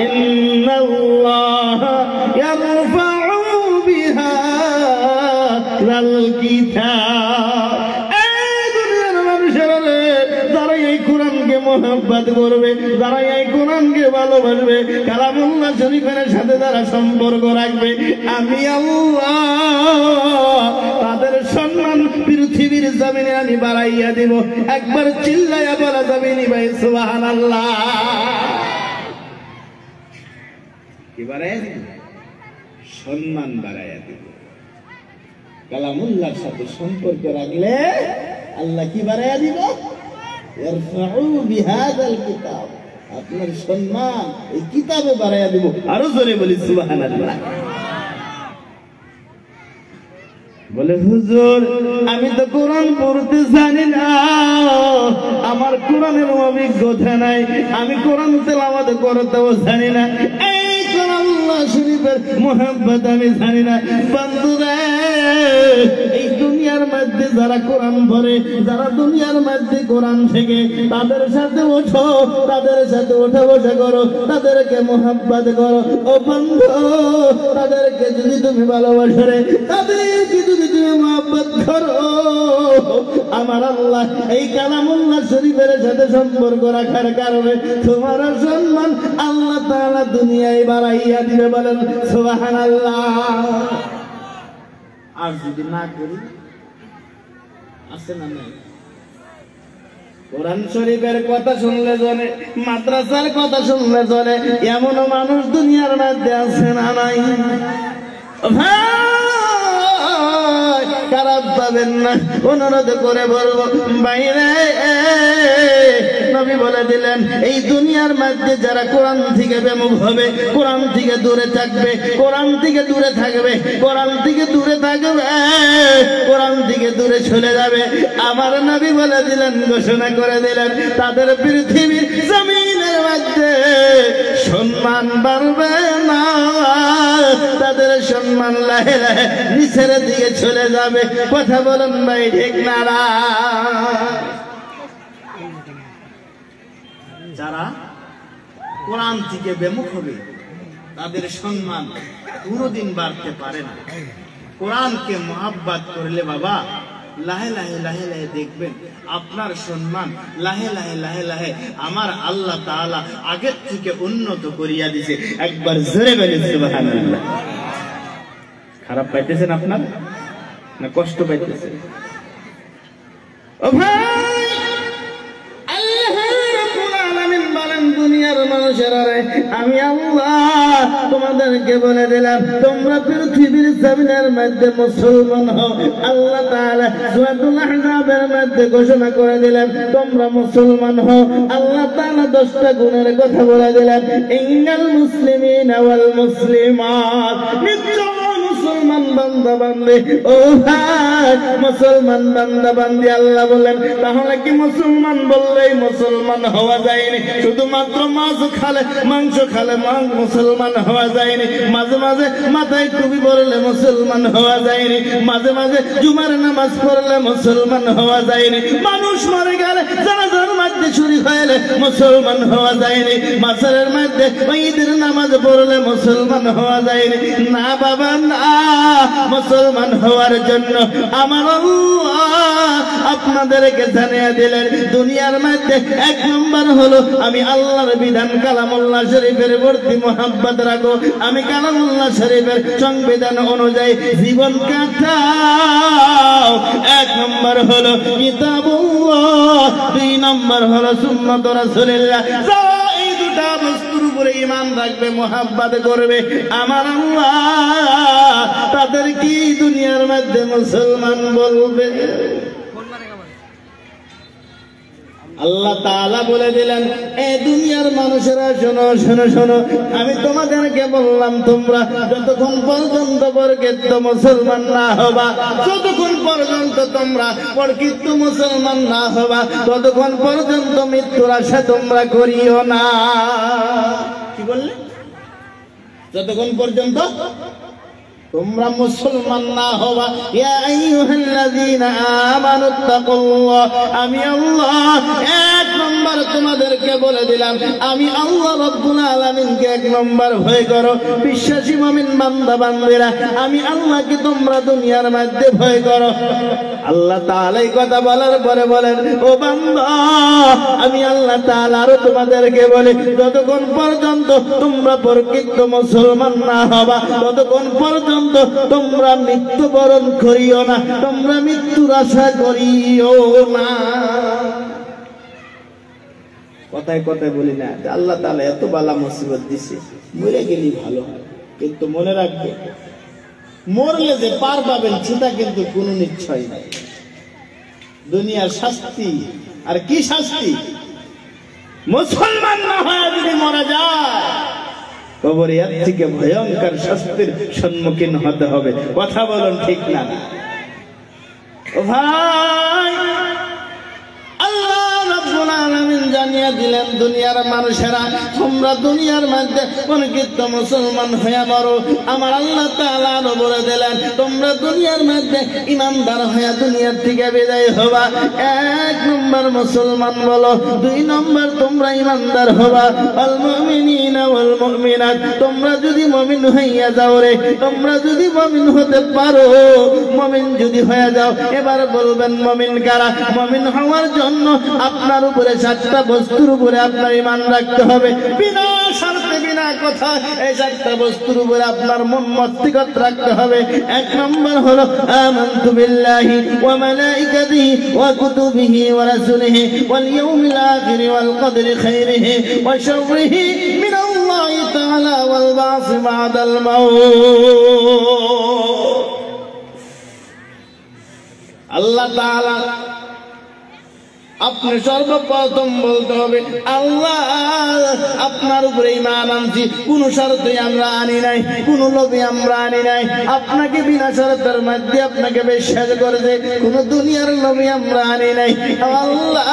ইন্নাল্লাহ ইয়ারফাউ বিহাযাল কিতাব। এই দুনিয়ার মানুষেরা যারা এই কোরআনকে মহব্বত করবে, যারা এই কোরআনকে ভালোবাসবে, কালামুল্লাহ শরীফের সাথে যারা সম্পর্ক রাখবে, আমি আল্লাহ তাদের সম্মান পৃথিবীর জমিনে আমি বাড়াইয়া দিব। একবার চিল্লাইয়া বলা যাবে নি ভাই সুবহানাল্লাহ? কি বাড়াইয়া দিব? সম্মান বাড়াইয়া দিব। কালামুল্লাহর সাথে সম্পর্ক রাখলে আল্লাহ কি বাড়াইয়া দিব? ইরফাউ বিহাযাল কিতাব, আপনার সম্মান এই কিতাবে বাড়াইয়া দিব। আরো জোরে বলি সুবহানাল্লাহ। বলে হুজুর আমি তো কোরআন পড়তে জানি না, আমার কোরআনের অভিজ্ঞতা নাই, আমি কোরআন তেলাওয়াত করতেও জানি না, এই কালামুল্লাহ শরীফের মুহাব্বত আমি জানি না। বন্ধুরা, এই দুনিয়ার মধ্যে যারা কোরআন পড়ে, যারা দুনিয়ার মধ্যে কোরআন শেখে, তাদের সাথে ওঠো, তাদের সাথে ওঠা বসা করো, তাদেরকে মুহাব্বত করো। ও বন্ধু, তাদেরকে যদি তুমি ভালোবাসো রে, তাদেরকে যদি তুমি মুহাব্বত করো, আমার আল্লাহ এই কালামুল্লাহ শরীফের সাথে সম্পর্ক রাখার কারণে তোমার সম্মান আল্লাহ তাআলা দুনিয়ায় বাড়াইয়া দিবে। বলেন সুবহানাল্লাহ। আর যদি না করি, আছে না নাই? কোরআন শরীফের কথা শুনলে চলে, মাদ্রাসার কথা শুনলে চলে, এমন মানুষ দুনিয়ার মধ্যে আছে না নাই? খারাপ পাবেন না, অনুরোধ করে বলবো বাইরে নবী বলে দিলেন, এই দুনিয়ার মধ্যে যারা কোরআন থেকে বিমুখ হবে, কোরআন থেকে দূরে থাকবে, কোরআন থেকে দূরে থাকবে, কোরআন থেকে দূরে থাকবে, কোরআন থেকে দূরে চলে যাবে, আমার নবী বলে দিলেন, ঘোষণা করে দিলেন, তাদের পৃথিবীর জমিনের মধ্যে সম্মান বাড়বে না, তাদের সম্মান লাহে লাহে নিচের দিকে চলে যাবে। কথা বলেন ভাই, ঠিক না? যারা কোরআন থেকে বিমুখ হবে তাদের সম্মান কোনোদিন বাড়তে পারে না। কোরআনকে মুহাব্বত করলে বাবা লাহে লাহে লাহে লাহে দেখবেন আপনার সম্মান লাহে লাহে লাহে লাহে আমার আল্লাহ তাআলা আগের থেকে উন্নত করিয়া দিয়েছে। একবার জোরে বলেন সুবহানাল্লাহ। খারাপ পাইতেছেন আপনার না কষ্ট পাইতেছেন? ও ভাই, আল্লাহ রাব্বুল আলামিন বলেন, দুনিয়ার মানুষেরা রে, আমি আল্লাহ তোমাদেরকে বলে দিলাম, তোমরা পৃথিবীর জমিনের মধ্যে মুসলমান হও। আল্লাহ তাআলা সূরাতুল আহজাবের মধ্যে ঘোষণা করে দিলেন, তোমরা মুসলমান হও। আল্লাহ তাআলা 10টা গুণের কথা বলে দিলেন, ইন্নাল মুসলিমিনা ওয়াল মুসলিমাত, মুসলমান বান্দা বান্দে, ও ভাই মুসলমান বান্দা বান্দি আল্লাহ বলেন। তাহলে কি মুসলমান বললেই মুসলমান হওয়া যায়নি? শুধুমাত্র মাছ খালে মাংস খালে মুসলমান হওয়া যায়নি, মাঝে মাঝে মাথায় টুপি পরলে মুসলমান হওয়া যায়নি, মাঝে মাঝে জুমার নামাজ পড়লে মুসলমান হওয়া যায়নি, মানুষ মরে গেলে জানাজার মধ্যে শরীক হলে মুসলমান হওয়া যায়নি, মাসের মধ্যে ঈদের নামাজ পড়লে মুসলমান হওয়া যায়নি। না বাবা না, মুসলমান হওয়ার জন্য আমার আল্লাহ আপনাদেরকে জানিয়ে দিলেন, দুনিয়ার মধ্যে 1 নম্বর হলো আমি আল্লাহর বিধান কালামুল্লাহ শরীফের প্রতি মুহাব্বত রাখো, আমি কালামুল্লাহ শরীফের সংবিধান অনুযায়ী জীবন কাটাও। 1 নম্বর হলো কিতাবুল্লাহ, 2 নম্বর হলো সুন্নাত রাসূলুল্লাহ। এই দুটা বস্তুর উপরে ঈমান রাখবে, মুহাব্বত করবে, আমার আল্লাহ তাদের কি দুনিয়ার মধ্যে মুসলমান বলবে। আল্লাহ তাআলা বলে দিলেন, এ দুনিয়ার মানুষেরা শোনো শোনো শোনো, আমি তোমাদেরকে বললাম, তোমরা যতক্ষণ পর্যন্ত প্রকৃত মুসলমান না হবা, যতক্ষণ পর্যন্ত তোমরা প্রকৃত মুসলমান না হবা, ততক্ষণ পর্যন্ত মৃত্যুর আশা তোমরা করিও না। কি বললে? যতক্ষণ পর্যন্ত তোমরা মুসলমান না হওয়া, ইয়া আইয়ুহাল্লাযীনা আমানুত্তাকুল্লাহ, আমি আল্লাহ এক নম্বর তোমাদেরকে বলে দিলাম, আমি আল্লাহ রাব্বুল আলামিনকে এক নম্বর ভয় করো। বিশ্বাসী মুমিন বান্দা বান্দিরা, আমি আল্লাহকে তোমরা দুনিয়ার মধ্যে ভয় করো। আল্লাহ তাআলা এই কথা বলার পরে বলেন, ও বান্দা, আমি আল্লাহ তাআলা আরো তোমাদেরকে বলি, যতক্ষণ পর্যন্ত তোমরা প্রকৃত মুসলমান না হবা, ততক্ষণ পর্যন্ত তোমরা মৃত্যুবরণ করিও না, তোমরা মৃত্যুর আশা করিও না। কথায় কথায় বলি না যে আল্লাহ তাআলা এত বালা মুসিবত দিছে, মরে গেলি ভালো হয়, কিন্তু মনে রাখবে মরলে যে পার পাবেন সেটা কিন্তু কোনো নিশ্চয় নাই। দুনিয়ার শাস্তি আর কি শাস্তি, মুসলমান না হয়ে যদি মারা যায় কবরে এর থেকে ভয়ঙ্কর শাস্তির সম্মুখীন হতে হবে। কথা বলুন ঠিক না? ও ভাই, আল্লাহ রাব্বুল আলামিন জানিয়ে দিলেন দুনিয়ার মানুষেরা, তোমরা দুনিয়ার মধ্যে প্রকৃত মুসলমান হয়ে মরো। আমার আল্লাহ তাআলা বলে দিলেন, তোমরা দুনিয়ার মধ্যে ইমানদার হয়ে দুনিয়ার থেকে বিদায় হবা। এক নম্বর মুসলমান বলো, দুই নম্বর তোমরা ইমানদার হবা। আল মুমিনিনা ওয়াল মুমিনাত, তোমরা যদি মুমিন হইয়া যাও রে, তোমরা যদি মুমিন হতে পারো, মুমিন যদি হয়ে যাও, এবার বলবেন মুমিন কারা? মুমিন হওয়ার জন্য আপনার উপরে 7টা বস্তুর উপরে আপনার ঈমান রাখতে হবে, বিনা শর্তে বিনা কথা। এই 7টা বস্তুর উপরে আপনার মন মস্তিষ্ক রাখতে হবে। এক নম্বর হলো আমানতু বিল্লাহি ওয়া মালাইকাতিহি ওয়া কুতুবিহি ওয়া রাসূলিহি ওয়াল ইয়াউমিল আখির ওয়াল কদরি খাইরিহি ওয়া শাররিহি মিনাল্লাহি তাআলা ওয়াল বা'স বা'দাল মাউত। আল্লাহ তাআলা আপনি সর্বপ্রথম বলতে হবে, আল্লাহ আপনার উপরে ঈমান আনছি, কোন শর্তে আমরা আনি নাই, কোন লোভে আমরা আনি নাই। আপনাকে বিনা শর্তের মধ্যে আপনাকে বিশ্বাস করেছে, কোন দুনিয়ার লোভে আমরা আনি নাই। আল্লাহ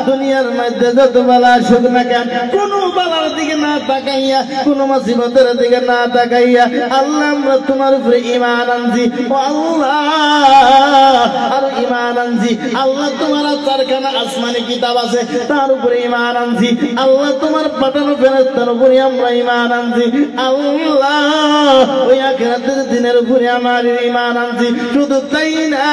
দুনিয়ার মধ্যে যত বালা আসুক না কেন, কোন বালার দিকে না তাকাইয়া, কোন মুসিবতের দিকে না তাকাইয়া, আল্লাহ আমরা তোমার উপরে ঈমান আনছি। ও আল্লাহ, আর ঈমান আনছি আল্লাহ তোমার চারখানা আসমানি কিতাব আছে, তার উপরে ঈমান আনছি। আল্লাহ তোমার পাঠানো ফেরেশতার উপরে আমরা ঈমান আনছি। আল্লাহ ওই আখিরাতের দিনের উপরে আমার ঈমান আনছি। শুধু তাই না,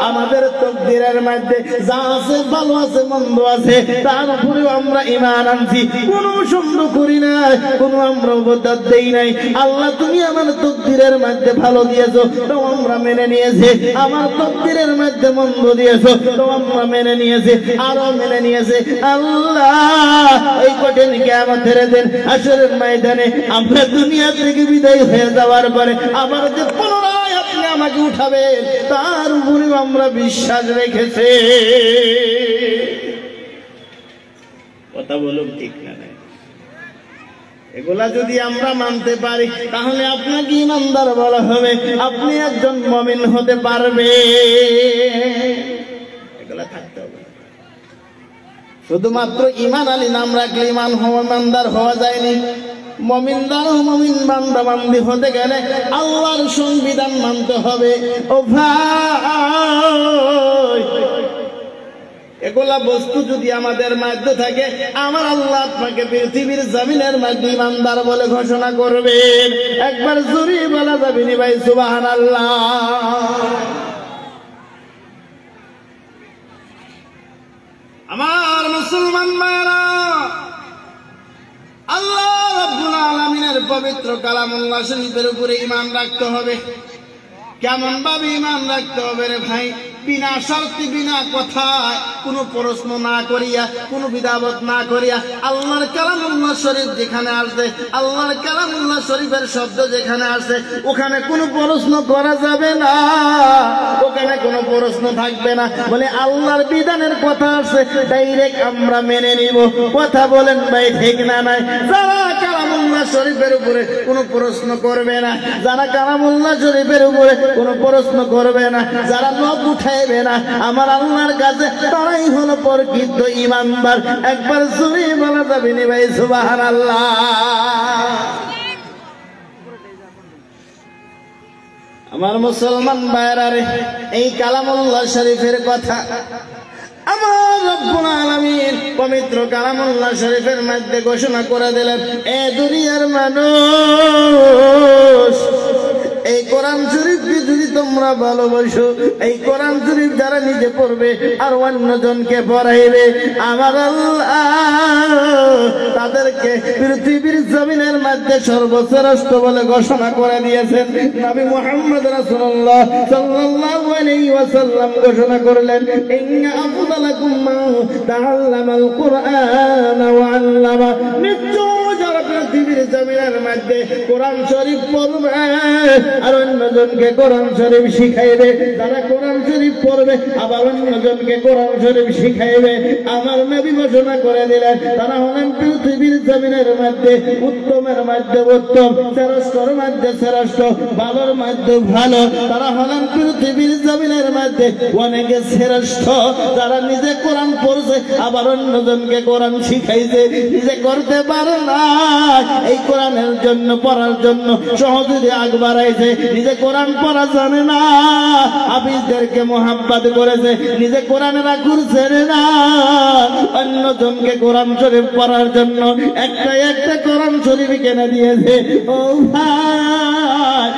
আমাদের তাকদীরের মধ্যে যা আছে, ভালো আছে মন্দ আছে, তার উপরেও আমরা ঈমান আনছি। কোনো সন্দেহ করি নাই, কোনো আমরা অবদান দেই নাই। আল্লাহ তুমি আমার তাকদীরের মধ্যে ভালো দিয়েছো, তো আমরা মেনে নিয়েছি। আমার তাকদীরের মধ্যে মন্দ দিয়েছো, তো আমরা মেনে নিয়েছি, আরো মেনে নিয়েছে। আল্লাহ এই কঠিন কিয়ামতের দিন হাশরের ময়দানে আমরা দুনিয়া থেকে বিদায় হয়ে যাওয়ার পরে আবার যে পুনরায় আপনি আমাকে উঠাবেন, তার উপরে আমরা বিশ্বাস রেখেছি। কথা বলুন ঠিক না? এগুলা যদি আমরা মানতে পারি, তাহলে আপনাকে ইমানদার বলা হবে, আপনি একজন মুমিন হতে পারবে। এগুলা থাকতে হবে। শুধুমাত্র ঈমান আলী নাম রাখলে ইমানদার হওয়া যায়নি। মুমিনদার মুমিন বান্দা বান্দি হতে গেলে আল্লাহর সংবিধান মানতে হবে। ও ভাই, এগুলা বস্তু যদি আমাদের মধ্যে থাকে, আমার আল্লাহ আপনাকে পৃথিবীর জমিনের মধ্যে ইমানদার বলে ঘোষণা করবেন। একবার জোরে বলা যাবে নি ভাই সুবহানাল্লাহ? আমার মুসলমান ভাইরা, আল্লাহ রাব্বুল আলামিনের পবিত্র কালামুল্লাহ শরীফের উপরে ঈমান রাখতে হবে। কেমন ভাবে ঈমান রাখতে হবে রে ভাই? বিনা শর্তে, বিনা কথায়, কোনো প্রশ্ন না করিয়া, কোনো বিধাবত না করিয়া, আল্লাহর কালামুল্লাহ শরীফ যেখানে আসবে, আল্লাহর কালামুল্লাহ শরীফের শব্দ যেখানে আসবে, ওখানে কোনো প্রশ্ন করা যাবে না, ওখানে কোনো প্রশ্ন থাকবে না। বলে আল্লাহর বিধানের কথা আসছে, ডাইরেক্ট আমরা মেনে নিব। কথা বলেন ভাই, ঠিক না? নাই যারা কালামুল্লাহ শরীফের উপরে কোনো প্রশ্ন করবে না, যারা কালামুল্লাহ শরীফের উপরে কোনো প্রশ্ন করবে না, যারা নখ উঠাইবে না আমার আল্লাহর কাছে, তারাই হলো প্রকৃত ঈমানদার। একবার জোরে বলা যাবে নি ভাই সুবহানাল্লাহ? আমার মুসলমান ভাইরা রে, এই কালামুল্লাহ শরীফের কথা আমার রব্বুল আলামিন পবিত্র কালামুল্লাহ শরীফের মধ্যে ঘোষণা করে দিলেন, এ দুনিয়ার মানুষ, এই কোরআন শরীফকে যদি তোমরা ভালোবাসো, এই কোরআন শরীফ যারা নিজে পড়বে আর অন্যজনকে পড়াইবে, আমার আল্লাহ তাদেরকে পৃথিবীর জমিনের মধ্যে সর্বশ্রেষ্ঠ বলে ঘোষণা করে দিয়েছেন। নবী মুহাম্মদ রাসূলুল্লাহ সাল্লাল্লাহু আলাইহি ওয়াসাল্লাম ঘোষণা করলেন, ইন্না আফদালাকুম মান তাআল্লামাল কুরআন ওয়া আল্লামা, নিশ্চয় যারা পৃথিবীর জমিনের মধ্যে কোরআন শরীফ পড়বে আর অন্যজনকে কোরআন শরীফ শিখাইবে, যারা কোরআন শরীফ পড়বে আবার অন্যজনকে কোরআন শরীফ শিখাইবে, আমার নবী ঘোষণা করে দিলেন তারা হলেন পৃথিবীর জমিনের মধ্যে উত্তমের মধ্যে উত্তম, শ্রেষ্ঠর মধ্যে শ্রেষ্ঠ, ভালোর মধ্যে ভালো, তারা হলেন পৃথিবীর জমিনের মধ্যে অনেকে শ্রেষ্ঠ, যারা নিজে কোরআন পড়ছে আবার অন্যজনকে কোরআন শিখাইছে, নিজে করতে পারে না, এই কোরআনের জন্য পড়ার জন্য সহযোগী আগ বাড়াইছে, নিজে কোরআন পড়া জানে না, হাফিজদেরকে মোহাব্বত করেছে, নিজে কোরআনের ঘুরছে না, অন্যজনকে কোরআন শরীফ পড়ার জন্য একটা একটা কোরআন শরীফ কিনে দিয়েছে। ও ভাই,